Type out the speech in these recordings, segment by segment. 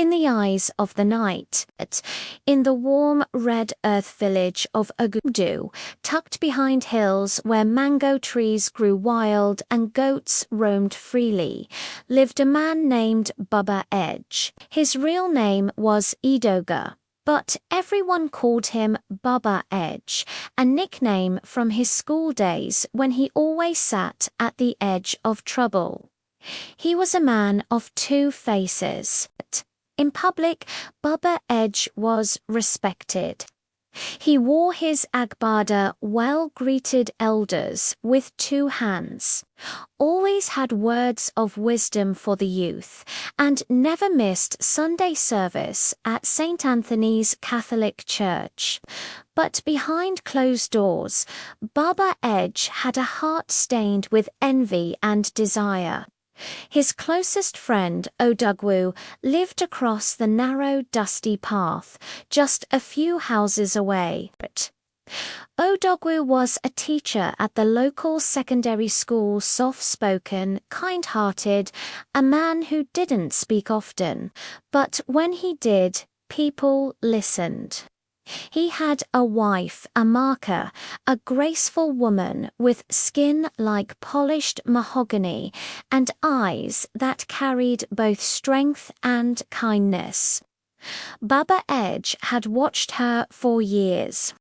in the eyes of the night. In the warm red earth village of Ogudu, tucked behind hills where mango trees grew wild and goats roamed freely, lived a man named Baba Edge. His real name was Idoga, but everyone called him Baba Edge, a nickname from his school days when he always sat at the edge of trouble. He was a man of two faces. In public, Baba Edge was respected. He wore his agbada, well-greeted elders with two hands, always had words of wisdom for the youth, and never missed Sunday service at St. Anthony's Catholic Church. But behind closed doors, Baba Edge had a heart stained with envy and desire. His closest friend, Odogwu, lived across the narrow, dusty path, just a few houses away. Odogwu was a teacher at the local secondary school, soft-spoken, kind-hearted, a man who didn't speak often, but when he did, people listened. He had a wife, Amaka, a graceful woman with skin like polished mahogany and eyes that carried both strength and kindness. Baba Edge had watched her for years.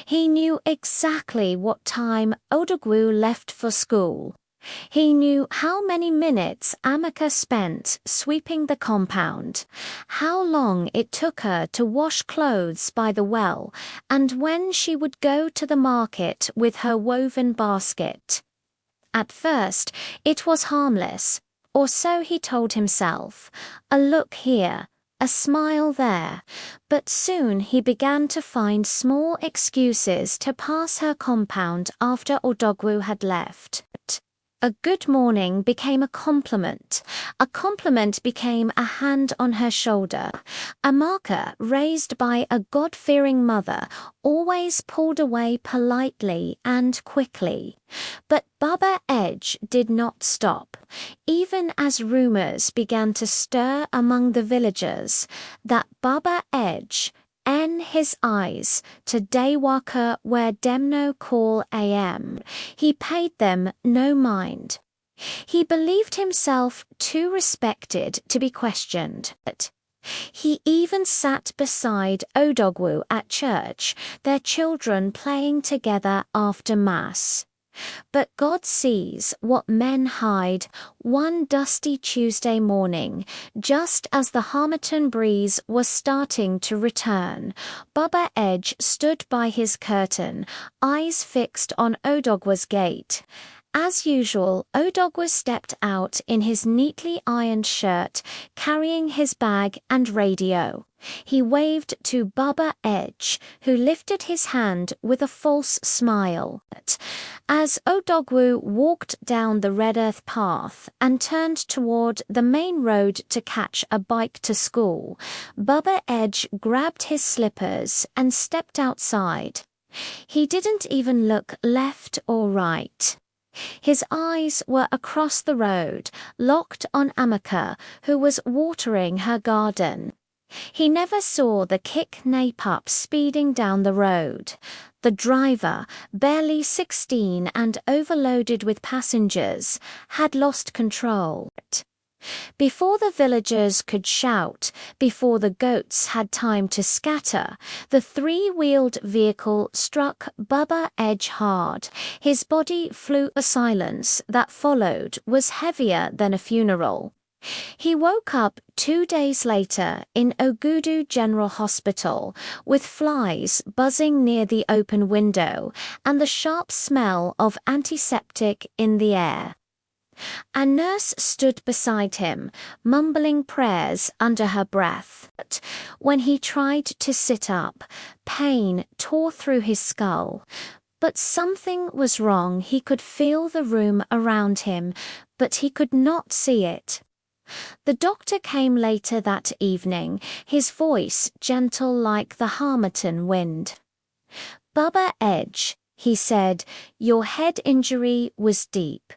He knew exactly what time Odogwu left for school. He knew how many minutes Amaka spent sweeping the compound, how long it took her to wash clothes by the well, and when she would go to the market with her woven basket. At first, it was harmless, or so he told himself, a look here, a smile there, but soon he began to find small excuses to pass her compound after Odogwu had left. A good morning became a compliment became a hand on her shoulder. Amaka, raised by a God-fearing mother, always pulled away politely and quickly. But Baba Edge did not stop, even as rumors began to stir among the villagers that Baba Edge his eyes to Daywalker where Demno call am. He paid them no mind. He believed himself too respected to be questioned. He even sat beside Odogwu at church, their children playing together after Mass. But God sees what men hide. One dusty Tuesday morning, just as the Harmattan breeze was starting to return, Baba Edge stood by his curtain, eyes fixed on Odogwu's gate. As usual, Odogwu stepped out in his neatly ironed shirt, carrying his bag and radio. He waved to Baba Edge, who lifted his hand with a false smile. As Odogwu walked down the red earth path and turned toward the main road to catch a bike to school, Baba Edge grabbed his slippers and stepped outside. He didn't even look left or right. His eyes were across the road, locked on Amaka, who was watering her garden. He never saw the kick-nape-up speeding down the road. The driver, barely 16 and overloaded with passengers, had lost control. Before the villagers could shout, before the goats had time to scatter, the three-wheeled vehicle struck Baba Edge hard. His body flew. The silence that followed was heavier than a funeral. He woke up 2 days later in Ogudu General Hospital with flies buzzing near the open window and the sharp smell of antiseptic in the air. A nurse stood beside him, mumbling prayers under her breath. When he tried to sit up, pain tore through his skull. But something was wrong. He could feel the room around him, but he could not see it. The doctor came later that evening, his voice gentle like the Harmattan wind. "Baba Edge," he said, "your head injury was deep.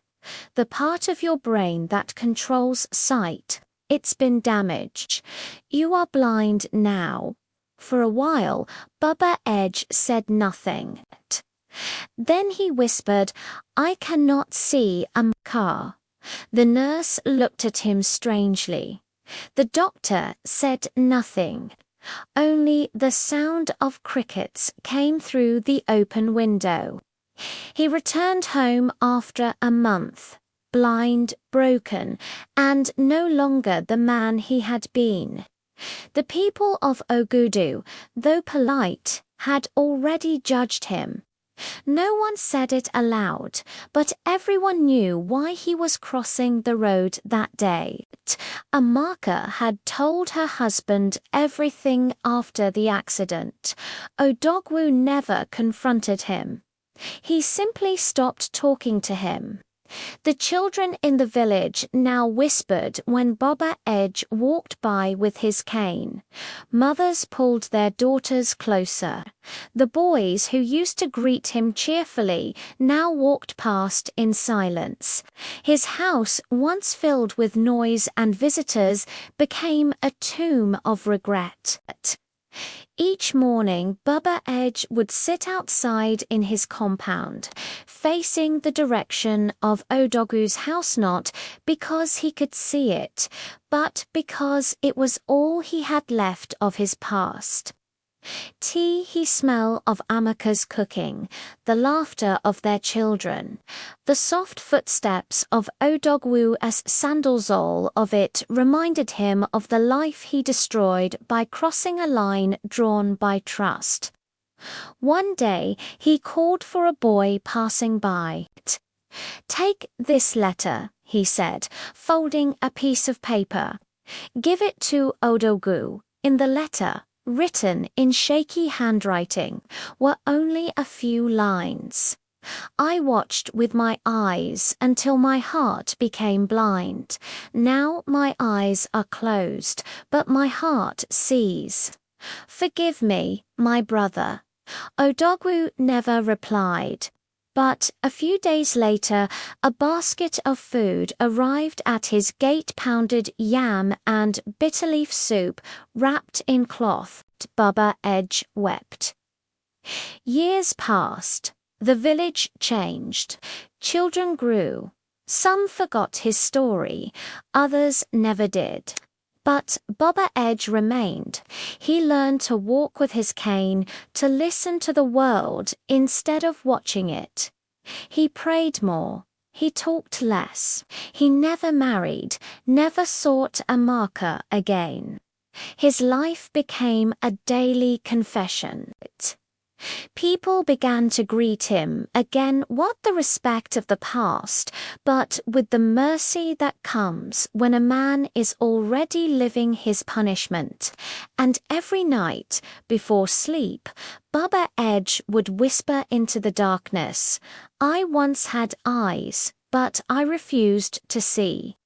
The part of your brain that controls sight, it's been damaged. You are blind now." For a while, Baba Edge said nothing. Then he whispered, "I cannot see a car." The nurse looked at him strangely. The doctor said nothing. Only the sound of crickets came through the open window. He returned home after a month, blind, broken, and no longer the man he had been. The people of Ogudu, though polite, had already judged him. No one said it aloud, but everyone knew why he was crossing the road that day. Amaka had told her husband everything after the accident. Odogwu never confronted him. He simply stopped talking to him. The children in the village now whispered when Baba Edge walked by with his cane. Mothers pulled their daughters closer. The boys who used to greet him cheerfully now walked past in silence. His house, once filled with noise and visitors, became a tomb of regret. Each morning, Baba Edge would sit outside in his compound, facing the direction of Odogwu's house, not because he could see it, but because it was all he had left of his past. Tea he smell of Amaka's cooking, the laughter of their children, the soft footsteps of Odogwu as sandalzol of it reminded him of the life he destroyed by crossing a line drawn by trust. One day he called for a boy passing by. "Take this letter," he said, folding a piece of paper. "Give it to Odogwu." In the letter, written in shaky handwriting, were only a few lines. "I watched with my eyes until my heart became blind. Now my eyes are closed, but my heart sees. Forgive me, my brother." Odogwu never replied. But a few days later, a basket of food arrived at his gate, pounded yam and bitterleaf soup wrapped in cloth. Baba Edge wept. Years passed. The village changed. Children grew. Some forgot his story, others never did. But Baba Edge remained. He learned to walk with his cane, to listen to the world instead of watching it. He prayed more. He talked less. He never married, never sought a marker again. His life became a daily confession. People began to greet him again with the respect of the past, but with the mercy that comes when a man is already living his punishment. And every night, before sleep, Baba Edge would whisper into the darkness, "I once had eyes, but I refused to see.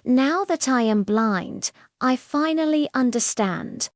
Now that I am blind, I finally understand.